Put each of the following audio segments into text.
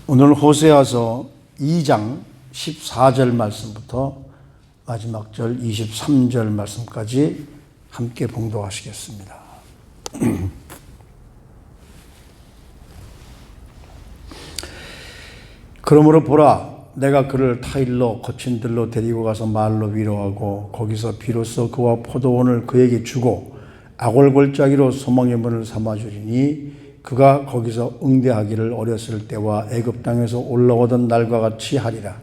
오늘 호세아서 2장 14절 말씀부터 마지막 절 23절 말씀까지 함께 봉독하시겠습니다. 그러므로 보라, 내가 그를 타일로 거친 들로 데리고 가서 마을로 위로하고 거기서 비로소 그와 포도원을 그에게 주고 아골골짜기로 소망의 문을 삼아주리니 그가 거기서 응대하기를 어렸을 때와 애굽 땅에서 올라오던 날과 같이 하리라.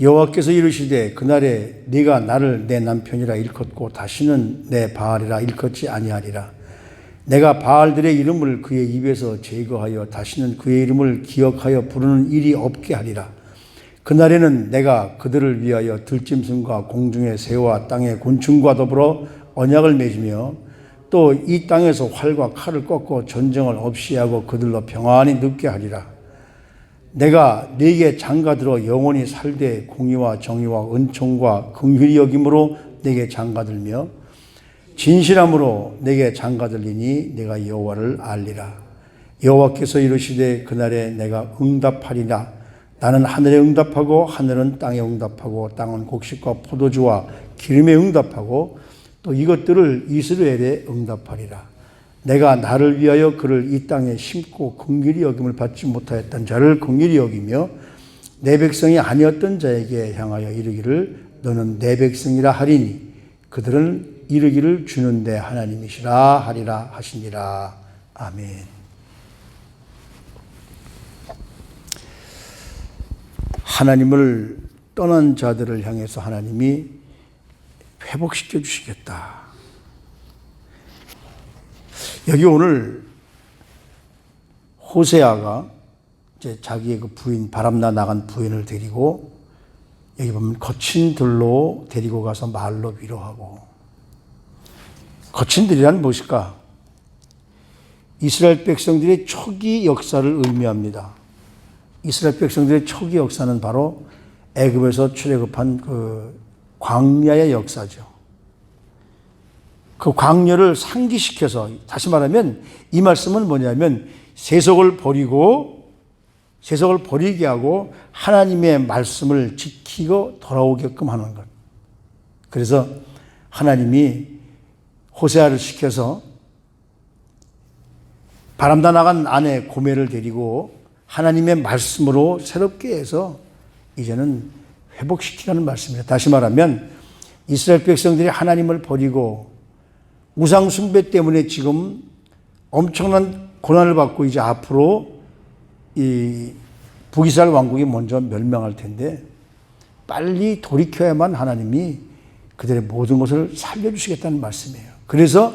여호와께서 이르시되 그날에 네가 나를 내 남편이라 일컫고 다시는 내 바알이라 일컫지 아니하리라. 내가 바알들의 이름을 그의 입에서 제거하여 다시는 그의 이름을 기억하여 부르는 일이 없게 하리라. 그날에는 내가 그들을 위하여 들짐승과 공중의 새와 땅의 곤충과 더불어 언약을 맺으며 또 이 땅에서 활과 칼을 꺾고 전쟁을 없이 하고 그들로 평안히 눕게 하리라. 내가 네게 장가들어 영원히 살되 공의와 정의와 은총과 긍휼히 여김으로 네게 장가들며 진실함으로 네게 장가들리니 내가 여호와를 알리라. 여호와께서 이르시되 그날에 내가 응답하리라. 나는 하늘에 응답하고 하늘은 땅에 응답하고 땅은 곡식과 포도주와 기름에 응답하고 또 이것들을 이스라엘에 응답하리라. 내가 나를 위하여 그를 이 땅에 심고 긍휼히 여김을 받지 못하였던 자를 긍휼히 여기며 내 백성이 아니었던 자에게 향하여 이르기를 너는 내 백성이라 하리니 그들은 이르기를 주는 데 하나님이시라 하리라 하시니라. 아멘. 하나님을 떠난 자들을 향해서 하나님이 회복시켜 주시겠다. 여기 오늘 호세아가 이제 자기의 그 부인, 바람나 나간 부인을 데리고 여기 보면 거친 들로 데리고 가서 말로 위로하고, 거친 들이란 무엇일까? 이스라엘 백성들의 초기 역사를 의미합니다. 이스라엘 백성들의 초기 역사는 바로 애굽에서 출애굽한 그 광야의 역사죠. 그 광야를 상기시켜서, 다시 말하면 이 말씀은 뭐냐면 세속을 버리게 하고 하나님의 말씀을 지키고 돌아오게끔 하는 것. 그래서 하나님이 호세아를 시켜서 바람다 나간 아내 고멜을 데리고 하나님의 말씀으로 새롭게 해서 이제는 회복시키라는 말씀입니다. 다시 말하면 이스라엘 백성들이 하나님을 버리고 우상 숭배 때문에 지금 엄청난 고난을 받고 이제 앞으로 이 북이스라엘 왕국이 먼저 멸망할 텐데 빨리 돌이켜야만 하나님이 그들의 모든 것을 살려주시겠다는 말씀이에요. 그래서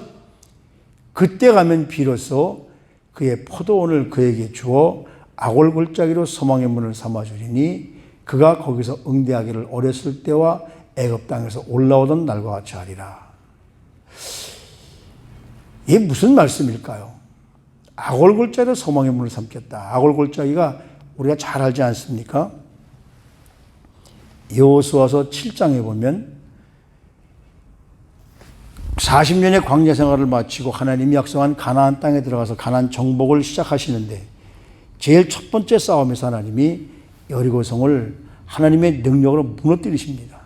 그때 가면 비로소 그의 포도원을 그에게 주어 아골골짜기로 소망의 문을 삼아주리니 그가 거기서 응대하기를 어렸을 때와 애굽 땅에서 올라오던 날과 같이 하리라. 이게 무슨 말씀일까요? 아골골짜기로 소망의 문을 삼겠다. 아골골짜기가 우리가 잘 알지 않습니까? 여호수아서 7장에 보면 40년의 광야 생활을 마치고 하나님이 약속한 가나안 땅에 들어가서 가나안 정복을 시작하시는데 제일 첫 번째 싸움에서 하나님이 여리고성을 하나님의 능력으로 무너뜨리십니다.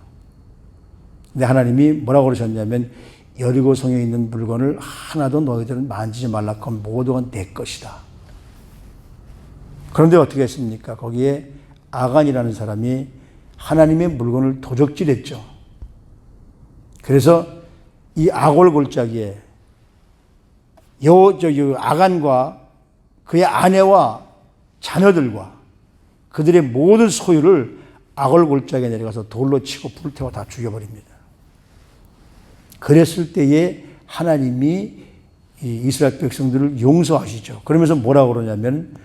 근데 하나님이 뭐라고 그러셨냐면 여리고성에 있는 물건을 하나도 너희들은 만지지 말라. 그건 모두가 내 것이다. 그런데 어떻게 했습니까? 거기에 아간이라는 사람이 하나님의 물건을 도적질했죠. 그래서 이 아골골짜기에 아간과 그의 아내와 자녀들과 그들의 모든 소유를 아골골짜기에 내려가서 돌로 치고 불태워 다 죽여버립니다. 그랬을 때에 하나님이 이 이스라엘 백성들을 용서하시죠. 그러면서 뭐라고 그러냐면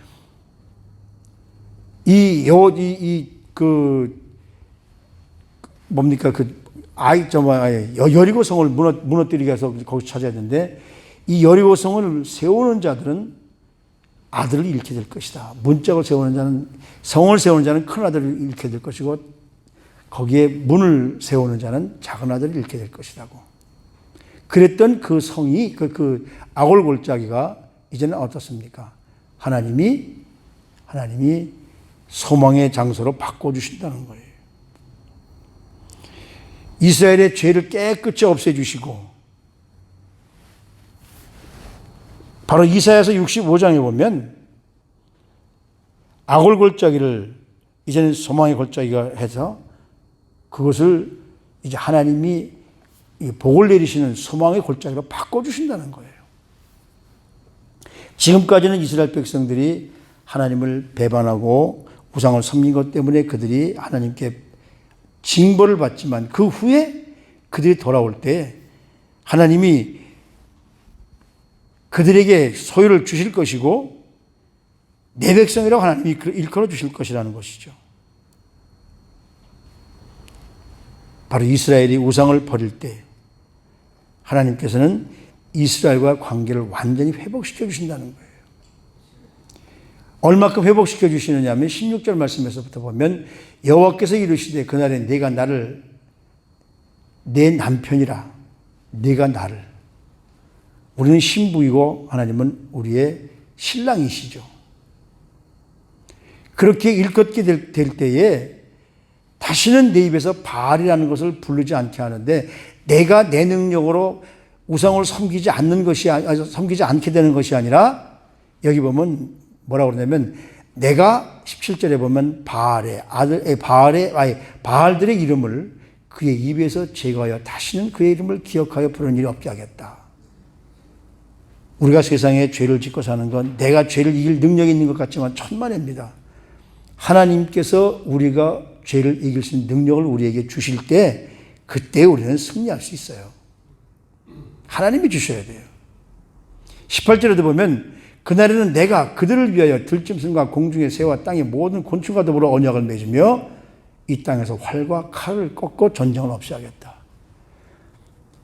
여리고성을 무너뜨리게 해서 거기서 찾아야 되는데 이 여리고성을 세우는 자들은 아들을 잃게 될 것이다. 문짝을 세우는 자는, 성을 세우는 자는 큰 아들을 잃게 될 것이고 거기에 문을 세우는 자는 작은 아들을 잃게 될 것이라고. 그랬던 그 성이, 그 아골골짜기가 이제는 어떻습니까? 하나님이 소망의 장소로 바꿔주신다는 거예요. 이스라엘의 죄를 깨끗이 없애주시고, 바로 이사야서 65장에 보면 악을 골짜기를 이제는 소망의 골짜기가 해서 그것을 이제 하나님이 복을 내리시는 소망의 골짜기로 바꿔주신다는 거예요. 지금까지는 이스라엘 백성들이 하나님을 배반하고 우상을 섬긴 것 때문에 그들이 하나님께 징벌을 받지만 그 후에 그들이 돌아올 때 하나님이 그들에게 소유를 주실 것이고 내 백성이라고 하나님이 일컬어 주실 것이라는 것이죠. 바로 이스라엘이 우상을 버릴 때 하나님께서는 이스라엘과 관계를 완전히 회복시켜 주신다는 거예요. 얼마큼 회복시켜 주시느냐 하면 16절 말씀에서부터 보면 여호와께서 이르시되 그날에 내가 나를 내 남편이라 내가 나를, 우리는 신부이고 하나님은 우리의 신랑이시죠. 그렇게 일컫게 될 때에 다시는 내 입에서 바알이라는 것을 부르지 않게 하는데, 내가 내 능력으로 우상을 섬기지 않게 되는 것이 아니라, 여기 보면 뭐라고 그러냐면 내가 17절에 보면 바알들의 이름을 그의 입에서 제거하여 다시는 그의 이름을 기억하여 부르는 일이 없게 하겠다. 우리가 세상에 죄를 짓고 사는 건 내가 죄를 이길 능력이 있는 것 같지만 천만에입니다. 하나님께서 우리가 죄를 이길 수 있는 능력을 우리에게 주실 때 그때 우리는 승리할 수 있어요. 하나님이 주셔야 돼요. 18절에도 보면 그날에는 내가 그들을 위하여 들짐승과 공중의 새와 땅의 모든 곤충과 더불어 언약을 맺으며 이 땅에서 활과 칼을 꺾고 전쟁을 없이 하겠다.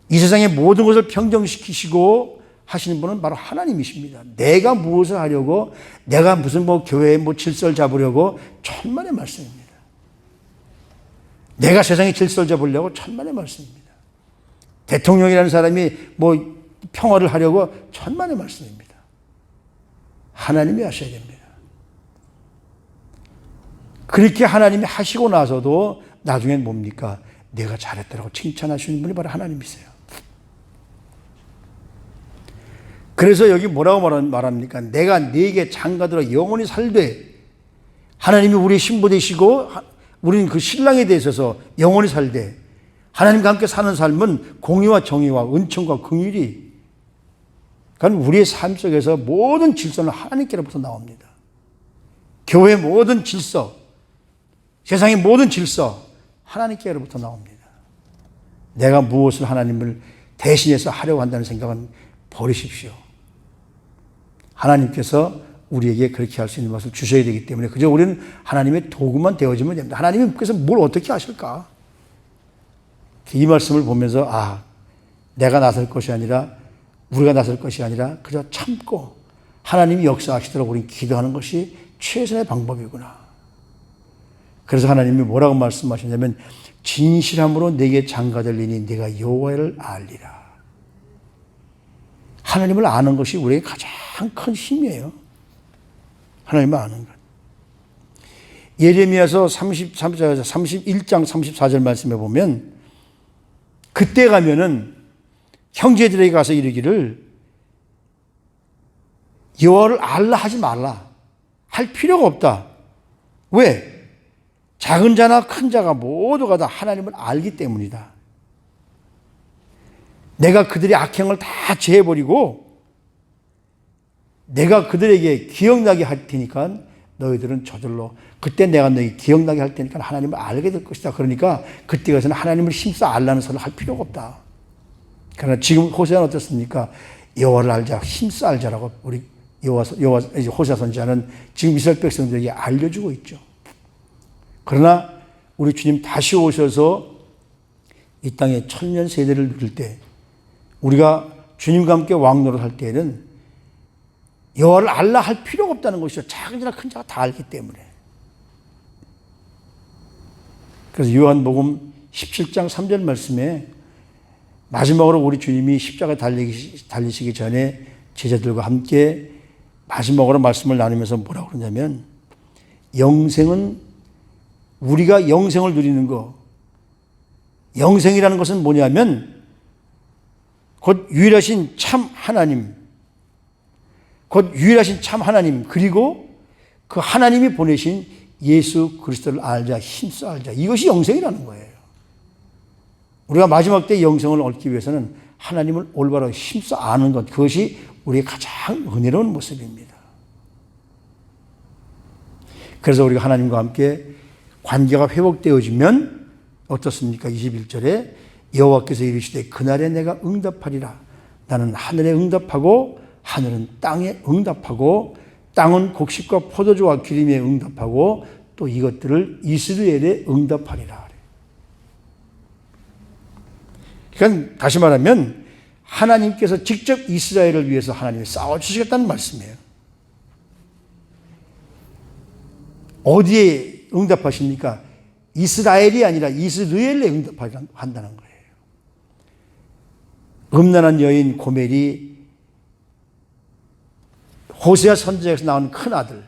이 세상의 모든 것을 평정시키시고 하시는 분은 바로 하나님이십니다. 내가 무엇을 하려고, 내가 무슨 교회에 질서를 잡으려고, 천만의 말씀입니다. 내가 세상의 질서를 잡으려고, 천만의 말씀입니다. 대통령이라는 사람이 평화를 하려고, 천만의 말씀입니다. 하나님이 하셔야 됩니다. 그렇게 하나님이 하시고 나서도 나중엔 뭡니까? 내가 잘했다라고 칭찬하시는 분이 바로 하나님이세요. 그래서 여기 뭐라고 말합니까? 내가 네게 장가들어 영원히 살되, 하나님이 우리의 신부 되시고 우리는 그 신랑에 대해서 영원히 살되, 하나님과 함께 사는 삶은 공의와 정의와 은총과 긍휼이, 그러니까 우리의 삶 속에서 모든 질서는 하나님께로부터 나옵니다. 교회의 모든 질서, 세상의 모든 질서 하나님께로부터 나옵니다. 내가 무엇을 하나님을 대신해서 하려고 한다는 생각은 버리십시오. 하나님께서 우리에게 그렇게 할 수 있는 것을 주셔야 되기 때문에 그저 우리는 하나님의 도구만 되어지면 됩니다. 하나님께서 뭘 어떻게 하실까? 이 말씀을 보면서 내가 나설 것이 아니라, 우리가 나설 것이 아니라 그저 참고 하나님이 역사하시도록 우리는 기도하는 것이 최선의 방법이구나. 그래서 하나님이 뭐라고 말씀하시냐면 진실함으로 내게 장가들리니 내가 여호와를 알리라. 하나님을 아는 것이 우리에게 가장 큰 힘이에요. 하나님을 아는 것. 예레미야서 31장 34절 말씀에 보면 그때 가면은 형제들에게 가서 이르기를 여호와를 알라 하지 말라. 할 필요가 없다. 왜? 작은 자나 큰 자가 모두가 다 하나님을 알기 때문이다. 내가 그들의 악행을 다 제해버리고 내가 그들에게 기억나게 할 테니까 너희들은 저절로, 그때 내가 너희 기억나게 할 테니까 하나님을 알게 될 것이다. 그러니까 그때 가서는 하나님을 힘써 알라는 소리를 할 필요가 없다. 그러나 지금 호세아는 어떻습니까? 여호와를 알자, 힘써 알자라고 우리 호세아 선지자는 지금 이스라엘 백성들에게 알려주고 있죠. 그러나 우리 주님 다시 오셔서 이 땅에 천년 세대를 누릴 때, 우리가 주님과 함께 왕노릇할 때에는 여호와를 알라 할 필요가 없다는 것이죠. 작은 자나 큰 자가 다 알기 때문에. 그래서 요한복음 17장 3절 말씀에 마지막으로 우리 주님이 십자가에 달리시기 전에 제자들과 함께 마지막으로 말씀을 나누면서 뭐라고 그러냐면 영생은 우리가 영생을 누리는 거, 영생이라는 것은 뭐냐면 곧 유일하신 참 하나님, 곧 유일하신 참 하나님, 그리고 그 하나님이 보내신 예수 그리스도를 알자, 힘써 알자. 이것이 영생이라는 거예요. 우리가 마지막 때 영생을 얻기 위해서는 하나님을 올바로 힘써 아는 것, 그것이 우리의 가장 은혜로운 모습입니다. 그래서 우리가 하나님과 함께 관계가 회복되어지면 어떻습니까? 21절에 여호와께서 이르시되 그날에 내가 응답하리라. 나는 하늘에 응답하고 하늘은 땅에 응답하고 땅은 곡식과 포도주와 기름에 응답하고 또 이것들을 이스라엘에 응답하리라. 그러니까 다시 말하면 하나님께서 직접 이스라엘을 위해서 하나님이 싸워주시겠다는 말씀이에요. 어디에 응답하십니까? 이스라엘이 아니라 이스라엘에 응답한다는 거예요. 음란한 여인 고멜이 호세아 선지자에서 나온 큰 아들,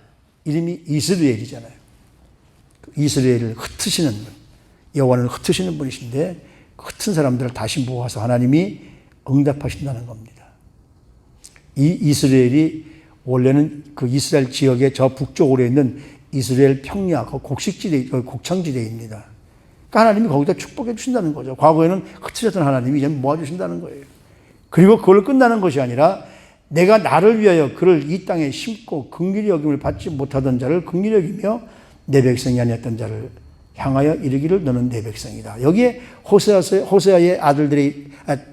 이름이 이스라엘이잖아요. 이스라엘을 흩으시는 분, 여호와는 흩으시는 분이신데 흩은 사람들을 다시 모아서 하나님이 응답하신다는 겁니다. 이 이스라엘이 원래는 그 이스라엘 지역의 저 북쪽으로 있는 이스라엘 평야, 그 곡창지대입니다. 그러니까 하나님이 거기다 축복해 주신다는 거죠. 과거에는 흩어졌던 하나님이 이제 모아주신다는 거예요. 그리고 그걸로 끝나는 것이 아니라 내가 나를 위하여 그를 이 땅에 심고 긍휼히 여김을 받지 못하던 자를 긍휼히 여기며 내 백성이 아니었던 자를 향하여 이르기를 너는 내 백성이다. 여기에 호세아의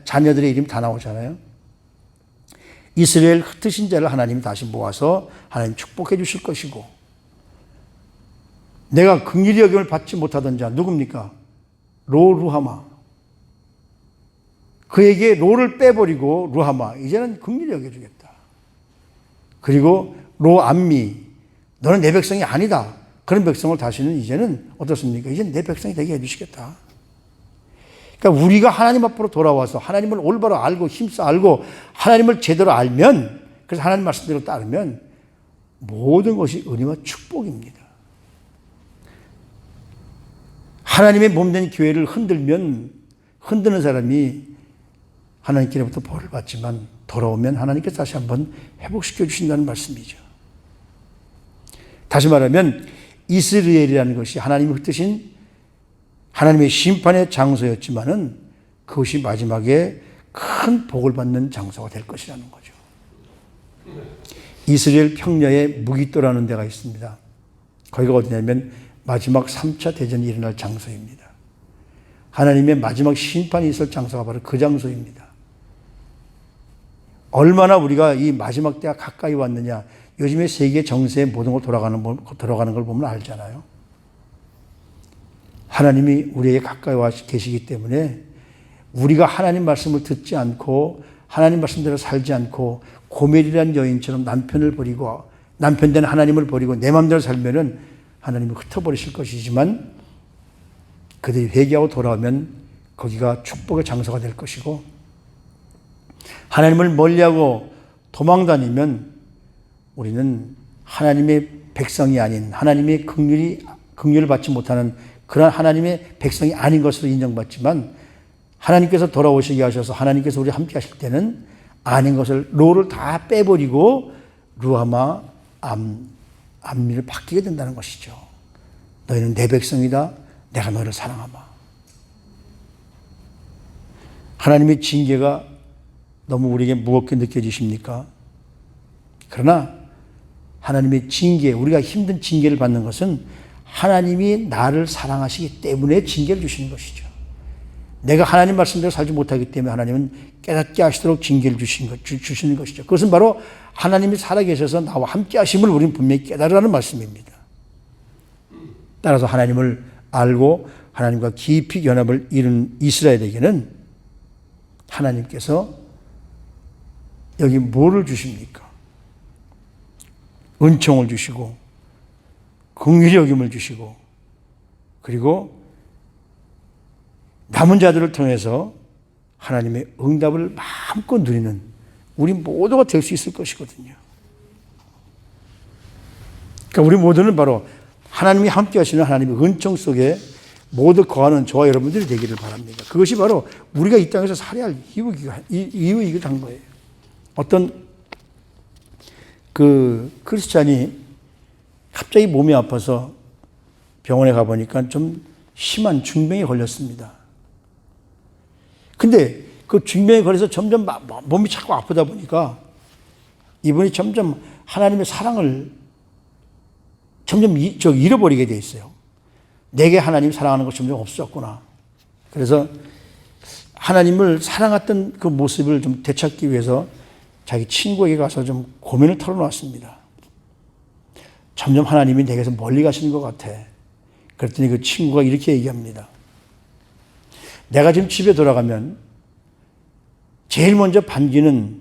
자녀들의 이름이 다 나오잖아요. 이스라엘 흩으신 자를 하나님이 다시 모아서 하나님 축복해 주실 것이고, 내가 긍휼히 여김을 받지 못하던 자 누굽니까? 루하마. 그에게 로를 빼버리고 루하마, 이제는 긍휼히 여겨주겠다. 그리고 로암미, 너는 내 백성이 아니다. 그런 백성을 다시는 이제는 어떻습니까? 이제 내 백성이 되게 해주시겠다. 그러니까 우리가 하나님 앞으로 돌아와서 하나님을 올바로 알고 힘써 알고 하나님을 제대로 알면, 그래서 하나님 말씀대로 따르면 모든 것이 은혜와 축복입니다. 하나님의 몸된 교회를 흔들면 흔드는 사람이 하나님께로부터 벌을 받지만 돌아오면 하나님께서 다시 한번 회복시켜 주신다는 말씀이죠. 다시 말하면 이스라엘이라는 것이 하나님이 흩으신 하나님의 심판의 장소였지만은 그것이 마지막에 큰 복을 받는 장소가 될 것이라는 거죠. 이스라엘 평야에 무기또라는 데가 있습니다. 거기가 어디냐면 마지막 3차 대전이 일어날 장소입니다. 하나님의 마지막 심판이 있을 장소가 바로 그 장소입니다. 얼마나 우리가 이 마지막 때가 가까이 왔느냐. 요즘에 세계 정세에 모든 걸 돌아가는 걸 보면 알잖아요. 하나님이 우리에게 가까이 와 계시기 때문에 우리가 하나님 말씀을 듣지 않고 하나님 말씀대로 살지 않고 고멜이라는 여인처럼 남편을 버리고 남편 된 하나님을 버리고 내 마음대로 살면은 하나님이 흩어버리실 것이지만 그들이 회개하고 돌아오면 거기가 축복의 장소가 될 것이고, 하나님을 멀리하고 도망다니면 우리는 하나님의 백성이 아닌, 하나님의 긍휼을 받지 못하는 그런 하나님의 백성이 아닌 것으로 인정받지만, 하나님께서 돌아오시게 하셔서 하나님께서 우리 함께 하실 때는 아닌 것을 로를 다 빼버리고 루하마 암미를 바뀌게 된다는 것이죠. 너희는 내 백성이다. 내가 너를 사랑하마. 하나님의 징계가 너무 우리에게 무겁게 느껴지십니까? 그러나 하나님의 징계, 우리가 힘든 징계를 받는 것은 하나님이 나를 사랑하시기 때문에 징계를 주시는 것이죠. 내가 하나님 말씀대로 살지 못하기 때문에 하나님은 깨닫게 하시도록 징계를 주시는 것이죠. 그것은 바로 하나님이 살아계셔서 나와 함께 하심을 우리는 분명히 깨달으라는 말씀입니다. 따라서 하나님을 알고 하나님과 깊이 연합을 이룬 이스라엘에게는 하나님께서 여기 뭐를 주십니까? 은총을 주시고 긍휼히 여김을 주시고, 그리고 남은 자들을 통해서 하나님의 응답을 마음껏 누리는 우리 모두가 될 수 있을 것이거든요. 그러니까 우리 모두는 바로 하나님이 함께 하시는 하나님의 은총 속에 모두 거하는 저와 여러분들이 되기를 바랍니다. 그것이 바로 우리가 이 땅에서 살아야 할 이유이기도 한 거예요. 어떤 크리스찬이 갑자기 몸이 아파서 병원에 가보니까 좀 심한 중병에 걸렸습니다. 근데 그 중병에 걸려서 점점 몸이 자꾸 아프다 보니까 이분이 점점 하나님의 사랑을 점점 잃어버리게 돼 있어요. 내게 하나님 사랑하는 것이 점점 없었구나. 그래서 하나님을 사랑했던 그 모습을 좀 되찾기 위해서 자기 친구에게 가서 좀 고민을 털어놓았습니다. 점점 하나님이 내게서 멀리 가시는 것 같아. 그랬더니 그 친구가 이렇게 얘기합니다. 내가 지금 집에 돌아가면 제일 먼저 반기는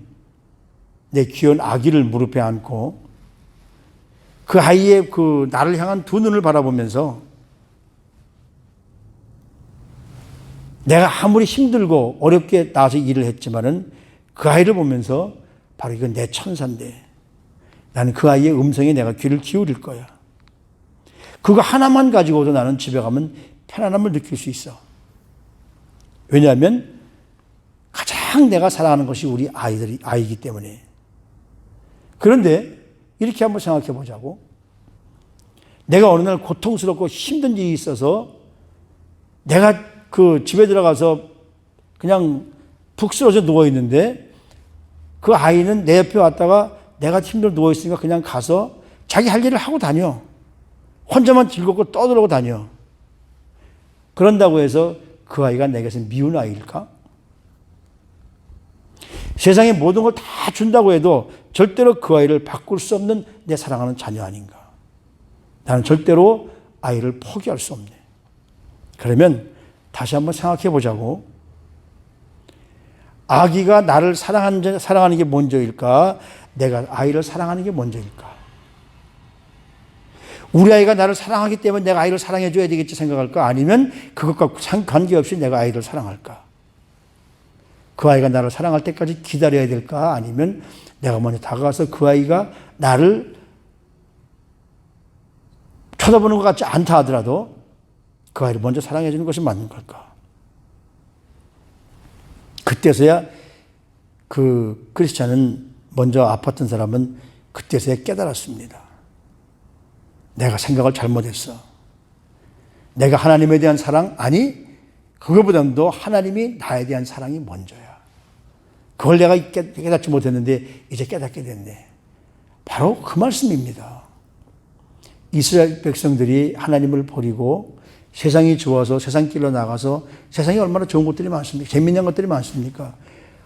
내 귀여운 아기를 무릎에 안고 그 아이의 그 나를 향한 두 눈을 바라보면서 내가 아무리 힘들고 어렵게 나와서 일을 했지만은 그 아이를 보면서 바로 이건 내 천사인데 나는 그 아이의 음성에 내가 귀를 기울일 거야. 그거 하나만 가지고도 나는 집에 가면 편안함을 느낄 수 있어. 왜냐하면 가장 내가 사랑하는 것이 우리 아이이기 때문에. 그런데 이렇게 한번 생각해 보자고. 내가 어느 날 고통스럽고 힘든 일이 있어서 내가 그 집에 들어가서 그냥 푹 쓰러져 누워 있는데 그 아이는 내 옆에 왔다가 내가 힘들어 누워 있으니까 그냥 가서 자기 할 일을 하고 다녀. 혼자만 즐겁고 떠들고 다녀. 그런다고 해서 그 아이가 내게서 미운 아이일까? 세상에 모든 걸 다 준다고 해도 절대로 그 아이를 바꿀 수 없는 내 사랑하는 자녀 아닌가? 나는 절대로 아이를 포기할 수 없네. 그러면 다시 한번 생각해 보자고. 아기가 나를 사랑하는 게 먼저일까? 내가 아이를 사랑하는 게 먼저일까? 우리 아이가 나를 사랑하기 때문에 내가 아이를 사랑해 줘야 되겠지 생각할까? 아니면 그것과 관계없이 내가 아이를 사랑할까? 그 아이가 나를 사랑할 때까지 기다려야 될까? 아니면 내가 먼저 다가가서 그 아이가 나를 쳐다보는 것 같지 않다 하더라도 그 아이를 먼저 사랑해 주는 것이 맞는 걸까? 그때서야 그 크리스찬은 먼저 아팠던 사람은 그때서야 깨달았습니다. 내가 생각을 잘못했어. 내가 하나님에 대한 사랑? 아니, 그거보다도 하나님이 나에 대한 사랑이 먼저야. 그걸 내가 깨닫지 못했는데 이제 깨닫게 됐네. 바로 그 말씀입니다. 이스라엘 백성들이 하나님을 버리고 세상이 좋아서 세상 길로 나가서 세상에 얼마나 좋은 것들이 많습니까? 재미있는 것들이 많습니까?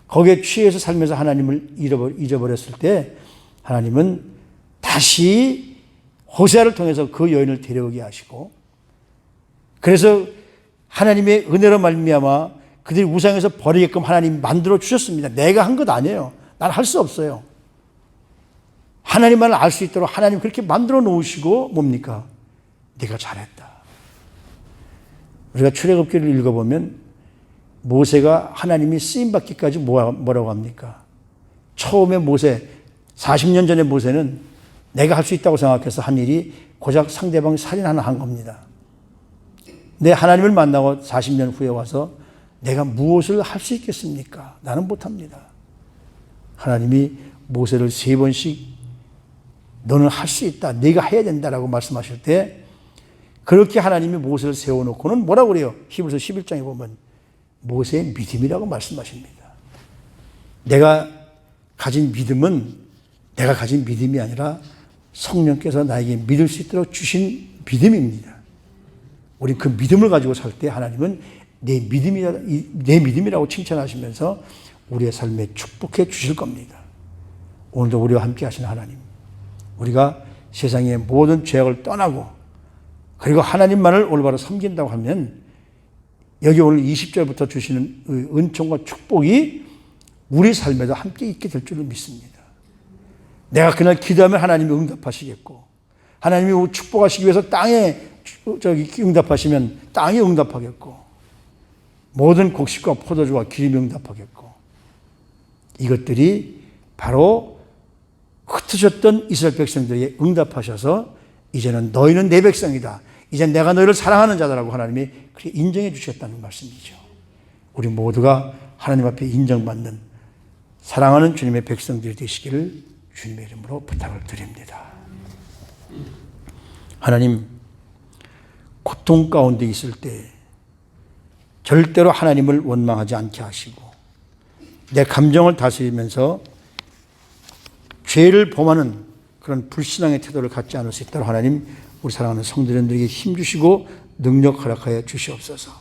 거기에 취해서 살면서 하나님을 잊어버렸을 때 하나님은 다시 호세아를 통해서 그 여인을 데려오게 하시고 그래서 하나님의 은혜로 말미암아 그들이 우상에서 버리게끔 하나님이 만들어 주셨습니다. 내가 한 것 아니에요. 난 할 수 없어요. 하나님만을 알 수 있도록 하나님 그렇게 만들어 놓으시고 뭡니까? 네가 잘했다. 우리가 출애굽기를 읽어보면 모세가 하나님이 쓰임받기까지 뭐라고 합니까? 처음에 모세, 40년 전에 모세는 내가 할 수 있다고 생각해서 한 일이 고작 상대방 살인 하나 한 겁니다. 내 하나님을 만나고 40년 후에 와서 내가 무엇을 할 수 있겠습니까? 나는 못합니다. 하나님이 모세를 3번씩 너는 할 수 있다. 네가 해야 된다라고 말씀하실 때 그렇게 하나님이 모세를 세워놓고는 뭐라고 그래요? 히브리서 11장에 보면 모세의 믿음이라고 말씀하십니다. 내가 가진 믿음은 내가 가진 믿음이 아니라 성령께서 나에게 믿을 수 있도록 주신 믿음입니다. 우리 그 믿음을 가지고 살 때 하나님은 내 믿음이라고 칭찬하시면서 우리의 삶에 축복해 주실 겁니다. 오늘도 우리와 함께 하시는 하나님, 우리가 세상의 모든 죄악을 떠나고 그리고 하나님만을 올바로 섬긴다고 하면 여기 오늘 20절부터 주시는 은총과 축복이 우리 삶에도 함께 있게 될 줄을 믿습니다. 내가 그날 기도하면 하나님이 응답하시겠고 하나님이 축복하시기 위해서 땅에 응답하시면 땅이 응답하겠고 모든 곡식과 포도주와 기름이 응답하겠고 이것들이 바로 흩어졌던 이스라엘 백성들에게 응답하셔서 이제는 너희는 내 백성이다. 이제 내가 너희를 사랑하는 자다라고 하나님이 그렇게 인정해 주셨다는 말씀이죠. 우리 모두가 하나님 앞에 인정받는 사랑하는 주님의 백성들이 되시기를 주님의 이름으로 부탁을 드립니다. 하나님, 고통 가운데 있을 때 절대로 하나님을 원망하지 않게 하시고 내 감정을 다스리면서 죄를 범하는 그런 불신앙의 태도를 갖지 않을 수 있도록 하나님, 우리 사랑하는 성도님들에게 힘주시고 능력 허락하여 주시옵소서.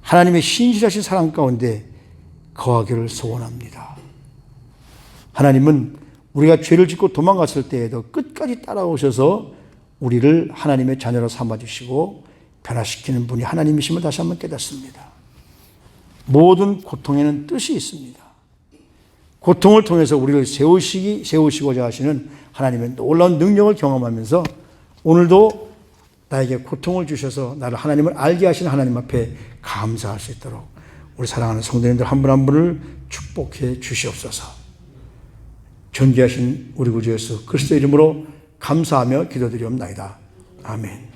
하나님의 신실하신 사랑 가운데 거하기를 소원합니다. 하나님은 우리가 죄를 짓고 도망갔을 때에도 끝까지 따라오셔서 우리를 하나님의 자녀로 삼아주시고 변화시키는 분이 하나님이심을 다시 한번 깨닫습니다. 모든 고통에는 뜻이 있습니다. 고통을 통해서 우리를 세우시고자 하시는 하나님의 놀라운 능력을 경험하면서 오늘도 나에게 고통을 주셔서 나를 하나님을 알게 하시는 하나님 앞에 감사할 수 있도록 우리 사랑하는 성도님들 한 분 한 분을 축복해 주시옵소서. 존귀하신 우리 구주 예수 그리스도 이름으로 감사하며 기도드리옵나이다. 아멘.